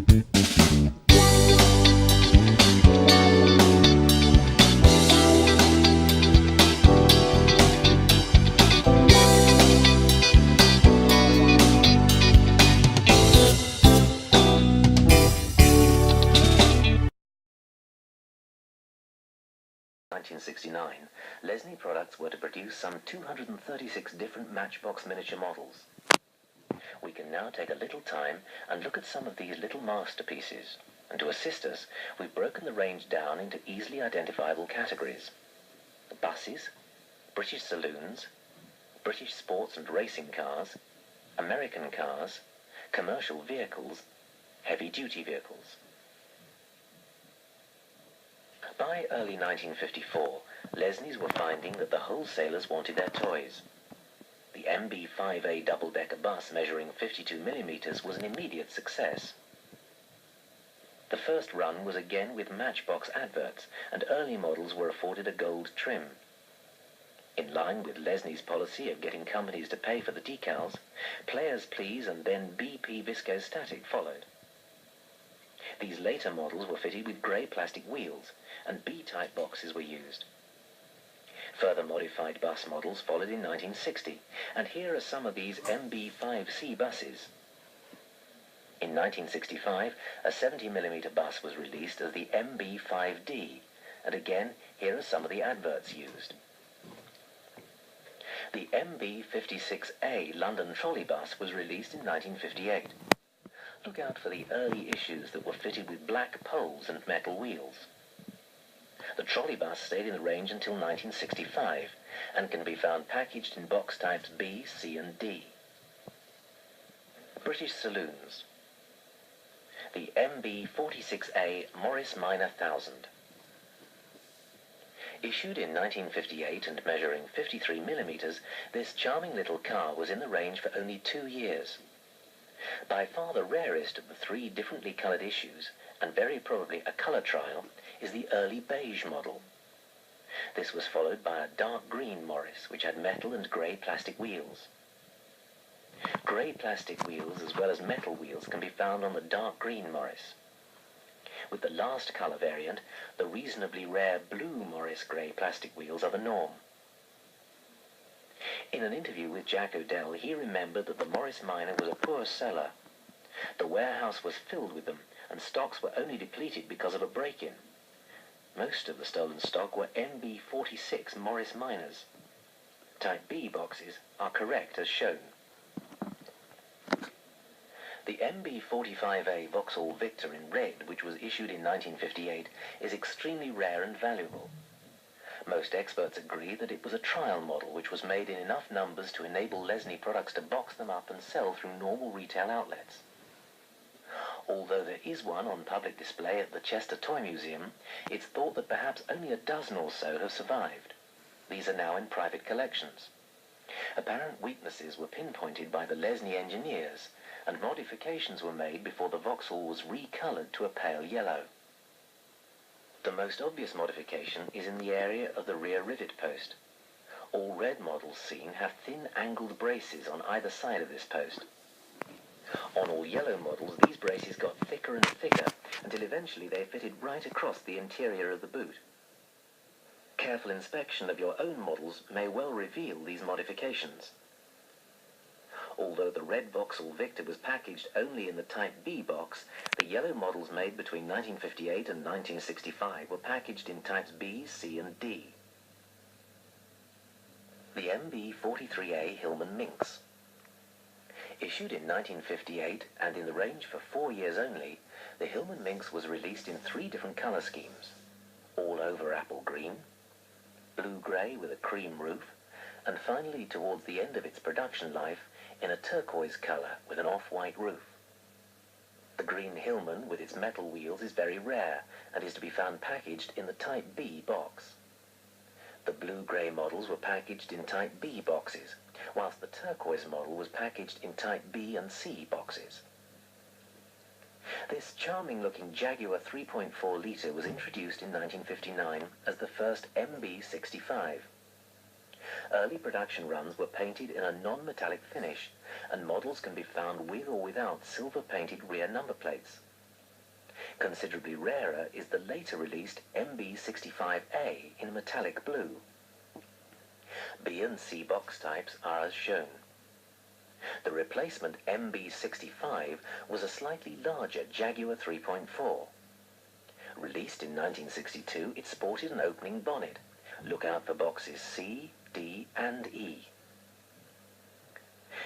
In 1969, Lesney products were to produce some 236 different Matchbox miniature models. We can now take a little time and look at some of these little masterpieces, and to assist us, we've broken the range down into easily identifiable categories: buses, British saloons, British sports and racing cars, American cars, commercial vehicles, heavy-duty vehicles. By early 1954, Lesneys were finding that the wholesalers wanted their toys. The MB5A double-decker bus measuring 52 millimeters was an immediate success. The first run was again with Matchbox adverts, and early models were afforded a gold trim. In line with Lesney's policy of getting companies to pay for the decals, Players Please and then BP Viscostatic followed. These later models were fitted with grey plastic wheels, and B-type boxes were used. Further modified bus models followed in 1960, and here are some of these MB5C buses. In 1965, a 70mm bus was released as the MB5D, and again, here are some of the adverts used. The MB56A London trolley bus was released in 1958. Look out for the early issues that were fitted with black poles and metal wheels. The trolley bus stayed in the range until 1965 and can be found packaged in box types B, C and D. British saloons. The MB46A Morris Minor 1000. Issued in 1958 and measuring 53mm, this charming little car was in the range for only 2 years. By far the rarest of the 3 differently coloured issues, and very probably a colour trial, is the early beige model. This was followed by a dark green Morris, which had metal and grey plastic wheels. Grey plastic wheels as well as metal wheels can be found on the dark green Morris. With the last colour variant, the reasonably rare blue Morris grey plastic wheels are the norm. In an interview with Jack O'Dell, he remembered that the Morris Minor was a poor seller. The warehouse was filled with them, and stocks were only depleted because of a break-in. Most of the stolen stock were MB46 Morris Minors. Type B boxes are correct as shown. The MB45A Vauxhall Victor in red, which was issued in 1958, is extremely rare and valuable. Most experts agree that it was a trial model which was made in enough numbers to enable Lesney products to box them up and sell through normal retail outlets. Although there is one on public display at the Chester Toy Museum, it's thought that perhaps only a dozen or so have survived. These are now in private collections. Apparent weaknesses were pinpointed by the Lesney engineers, and modifications were made before the Vauxhall was recoloured to a pale yellow. The most obvious modification is in the area of the rear rivet post. All red models seen have thin angled braces on either side of this post. On all yellow models, these braces got thicker and thicker until eventually they fitted right across the interior of the boot. Careful inspection of your own models may well reveal these modifications. Although the red Vauxhall Victor was packaged only in the Type B box, the yellow models made between 1958 and 1965 were packaged in Types B, C and D. The MB43A Hillman Minx. Issued in 1958 and in the range for 4 years only, the Hillman Minx was released in 3 different colour schemes: all over apple green, blue-grey with a cream roof, and finally towards the end of its production life, in a turquoise colour with an off-white roof. The green Hillman with its metal wheels is very rare and is to be found packaged in the Type B box. The blue-grey models were packaged in Type B boxes, whilst the turquoise model was packaged in Type B and C boxes. This charming-looking Jaguar 3.4 litre was introduced in 1959 as the first MB65. Early production runs were painted in a non-metallic finish, and models can be found with or without silver-painted rear number plates. Considerably rarer is the later released MB65A in metallic blue. B and C box types are as shown. The replacement MB65 was a slightly larger Jaguar 3.4. Released in 1962, it sported an opening bonnet. Look out for boxes C, D and E.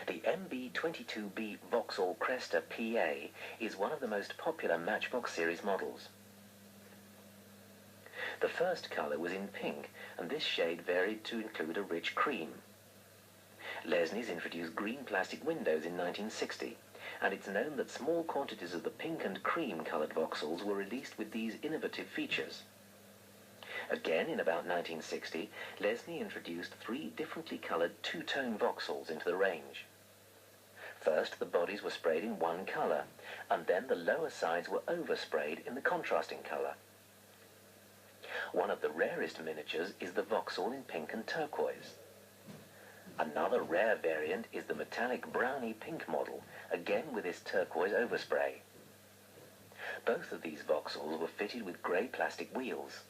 The MB22B Vauxhall Cresta PA is one of the most popular Matchbox series models. The first colour was in pink, and this shade varied to include a rich cream. Lesney's introduced green plastic windows in 1960, and it's known that small quantities of the pink and cream-coloured Vauxhalls were released with these innovative features. Again, in about 1960, Lesney introduced 3 differently coloured two-tone Vauxhalls into the range. First, the bodies were sprayed in one colour, and then the lower sides were oversprayed in the contrasting colour. One of the rarest miniatures is the Vauxhall in pink and turquoise. Another rare variant is the metallic browny pink model, again with its turquoise overspray. Both of these Vauxhalls were fitted with grey plastic wheels.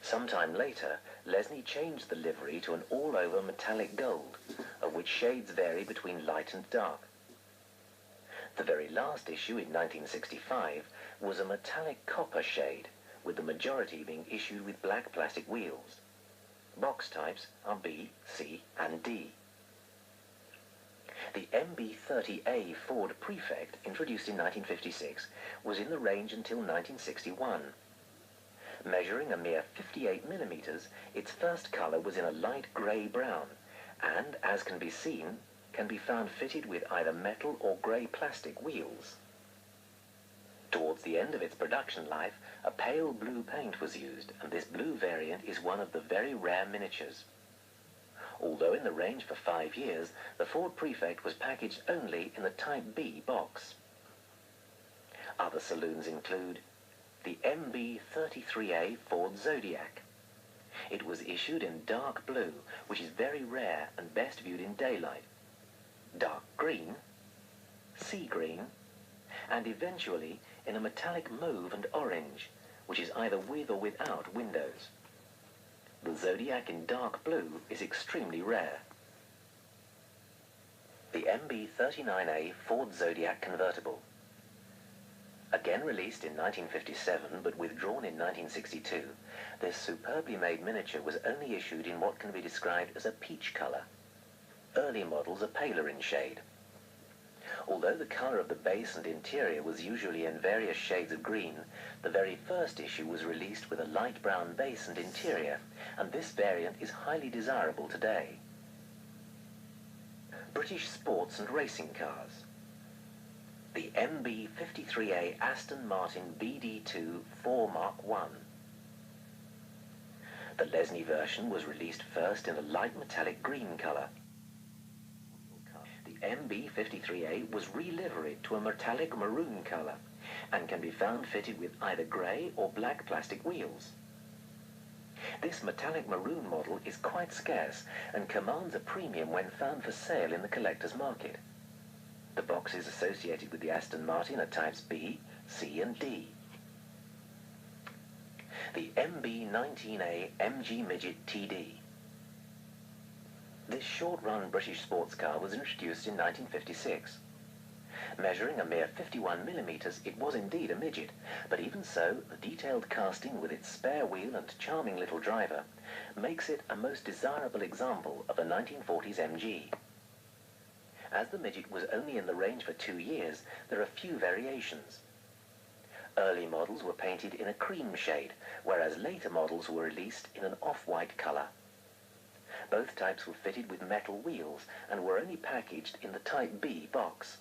Sometime later, Lesney changed the livery to an all-over metallic gold, of which shades vary between light and dark. The very last issue in 1965 was a metallic copper shade, with the majority being issued with black plastic wheels. Box types are B, C and D. The MB30A Ford Prefect, introduced in 1956, was in the range until 1961. Measuring a mere 58mm, its first colour was in a light grey-brown, and, as can be seen, can be found fitted with either metal or grey plastic wheels. Towards the end of its production life, a pale blue paint was used, and this blue variant is one of the very rare miniatures. Although in the range for 5 years, the Ford Prefect was packaged only in the Type B box. Other saloons include the MB33A Ford Zodiac. It was issued in dark blue, which is very rare and best viewed in daylight, dark green, sea green, and eventually in a metallic mauve and orange, which is either with or without windows. The Zodiac in dark blue is extremely rare. The MB39A Ford Zodiac Convertible. Again released in 1957 but withdrawn in 1962, this superbly made miniature was only issued in what can be described as a peach colour. Early models are paler in shade. Although the colour of the base and interior was usually in various shades of green, the very first issue was released with a light brown base and interior, and this variant is highly desirable today. British sports and racing cars. The MB53A Aston Martin BD2 4 Mark I. The Lesney version was released first in a light metallic green colour. The MB53A was re-liveried to a metallic maroon colour and can be found fitted with either grey or black plastic wheels. This metallic maroon model is quite scarce and commands a premium when found for sale in the collector's market. The boxes associated with the Aston Martin are types B, C and D. The MB19A MG Midget TD. This short-run British sports car was introduced in 1956. Measuring a mere 51mm, it was indeed a midget, but even so, the detailed casting with its spare wheel and charming little driver makes it a most desirable example of a 1940s MG. As the midget was only in the range for 2 years, there are few variations. Early models were painted in a cream shade, whereas later models were released in an off-white colour. Both types were fitted with metal wheels and were only packaged in the Type B box.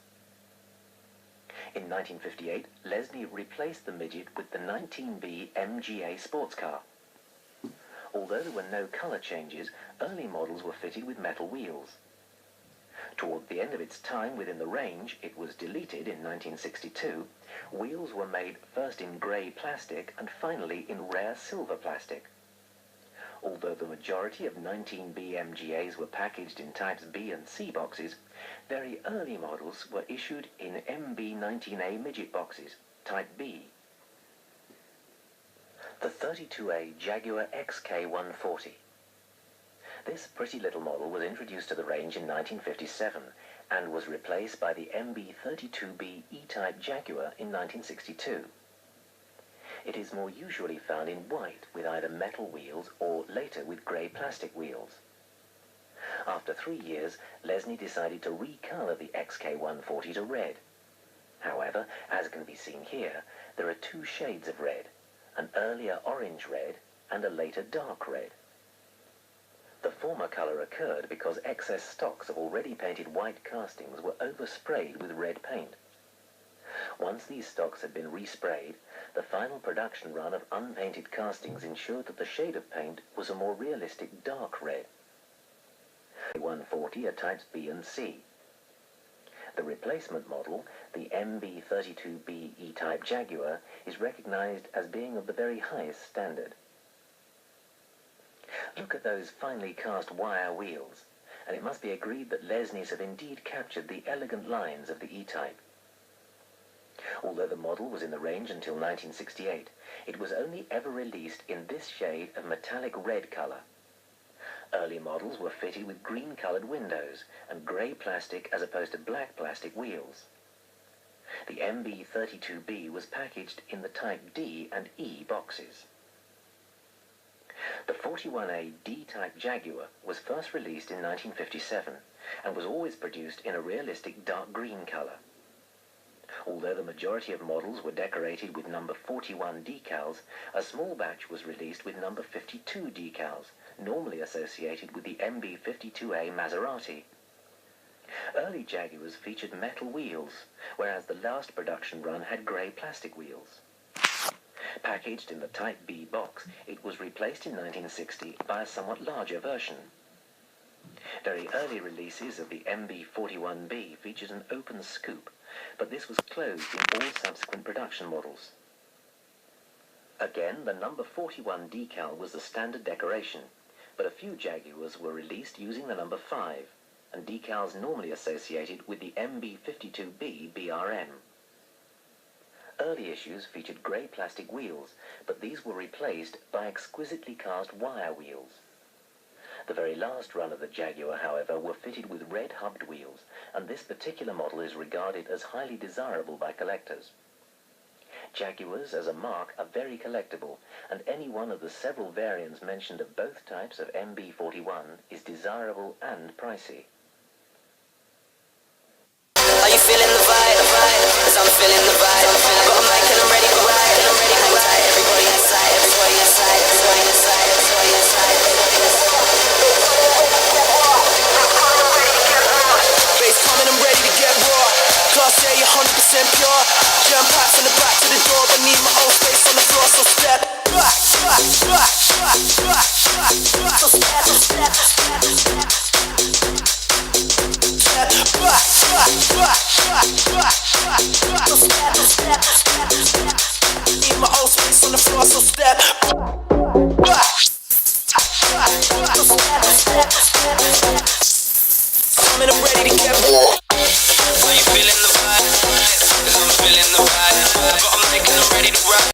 In 1958, Lesney replaced the midget with the 19B MGA sports car. Although there were no colour changes, early models were fitted with metal wheels. Toward the end of its time within the range, it was deleted in 1962. Wheels were made first in grey plastic and finally in rare silver plastic. Although the majority of 19B MGAs were packaged in types B and C boxes, very early models were issued in MB19A midget boxes, type B, The 32A Jaguar XK140. This pretty little model was introduced to the range in 1957 and was replaced by the MB32B E-Type Jaguar in 1962. It is more usually found in white with either metal wheels or later with grey plastic wheels. After 3 years, Lesney decided to recolour the XK140 to red. However, as can be seen here, there are two shades of red, an earlier orange red and a later dark red. The former colour occurred because excess stocks of already painted white castings were oversprayed with red paint. Once these stocks had been resprayed, the final production run of unpainted castings ensured that the shade of paint was a more realistic dark red. 140 are types B and C. The replacement model, the MB32B E-Type Jaguar, is recognised as being of the very highest standard. Look at those finely cast wire wheels, and it must be agreed that Lesneys have indeed captured the elegant lines of the E-Type. Although the model was in the range until 1968, it was only ever released in this shade of metallic red colour. Early models were fitted with green-coloured windows and grey plastic as opposed to black plastic wheels. The MB32B was packaged in the Type D and E boxes. The 41A D-Type Jaguar was first released in 1957 and was always produced in a realistic dark green colour. Although the majority of models were decorated with number 41 decals, a small batch was released with number 52 decals, normally associated with the MB52A Maserati. Early Jaguars featured metal wheels, whereas the last production run had grey plastic wheels. Packaged in the Type B box, it was replaced in 1960 by a somewhat larger version. Very early releases of the MB41B featured an open scoop, but this was closed in all subsequent production models. Again, the number 41 decal was the standard decoration, but a few Jaguars were released using the number 5, and decals normally associated with the MB52B BRM. Early issues featured grey plastic wheels, but these were replaced by exquisitely cast wire wheels. The very last run of the Jaguar, however, were fitted with red hubbed wheels, and this particular model is regarded as highly desirable by collectors. Jaguars as a mark are very collectible, and any one of the several variants mentioned of both types of MB41 is desirable and pricey. Are you feeling the vibe? 'Cause I'm feeling the vibe. Got a mic and I'm ready to ride. Everybody inside, everybody inside, everybody inside, everybody inside. Bass coming, I'm ready to get raw. Class A, 100% pure. Jam packs from the back to the door, but need my own space on the floor, so step back, back, back, back, back, back. So step, step, step, step. Step back, back, back, back, back, back, back. So step, step, step, step. Need my own space on the floor, so step back, back, back, back. So step, step, step, step. Coming, I'm ready to get raw.